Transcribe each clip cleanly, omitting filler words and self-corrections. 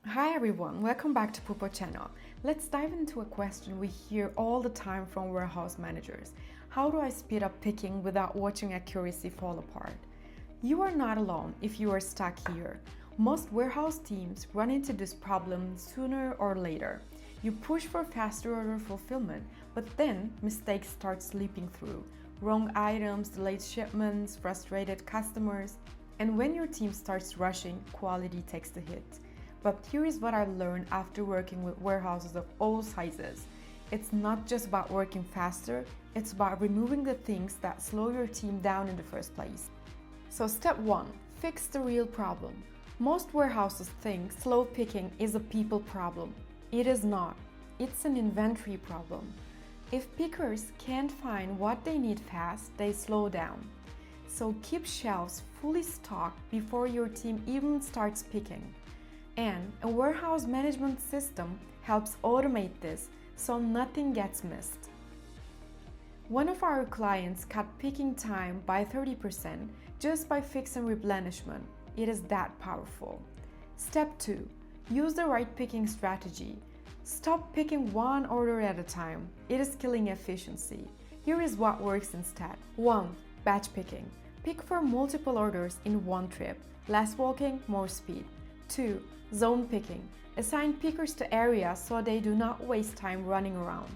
Hi everyone, welcome back to Pupo channel. Let's dive into a question we hear all the time from warehouse managers. How do I speed up picking without watching accuracy fall apart? You are not alone if you are stuck here. Most warehouse teams run into this problem sooner or later. You push for faster order fulfillment, but then mistakes start slipping through. Wrong items, delayed shipments, frustrated customers. And when your team starts rushing, quality takes the hit. But here is what I've learned after working with warehouses of all sizes. It's not just about working faster, it's about removing the things that slow your team down in the first place. So step 1, fix the real problem. Most warehouses think slow picking is a people problem. It is not. It's an inventory problem. If pickers can't find what they need fast, they slow down. So keep shelves fully stocked before your team even starts picking. And a warehouse management system helps automate this so nothing gets missed. One of our clients cut picking time by 30% just by fixing replenishment. It is that powerful. Step 2. Use the right picking strategy. Stop picking one order at a time. It is killing efficiency. Here is what works instead. 1. Batch picking. Pick for multiple orders in one trip. Less walking, more speed. 2. Zone picking. Assign pickers to areas so they do not waste time running around.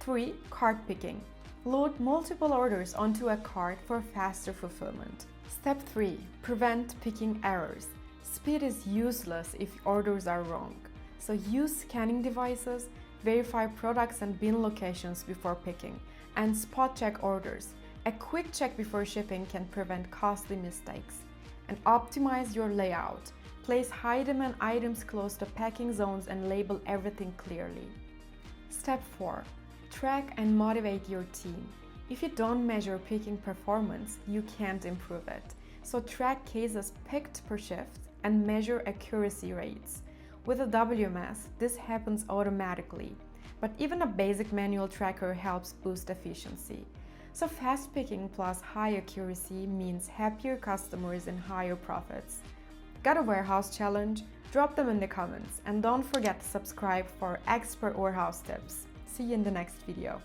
3. Cart picking. Load multiple orders onto a cart for faster fulfillment. Step 3. Prevent picking errors. Speed is useless if orders are wrong. So use scanning devices, verify products and bin locations before picking, and spot check orders. A quick check before shipping can prevent costly mistakes. And optimize your layout. Place high-demand items close to packing zones and label everything clearly. Step 4. Track and motivate your team. If you don't measure picking performance, you can't improve it. So track cases picked per shift and measure accuracy rates. With a WMS, this happens automatically, but even a basic manual tracker helps boost efficiency. So fast picking plus high accuracy means happier customers and higher profits. Got a warehouse challenge? Drop them in the comments and don't forget to subscribe for expert warehouse tips. See you in the next video.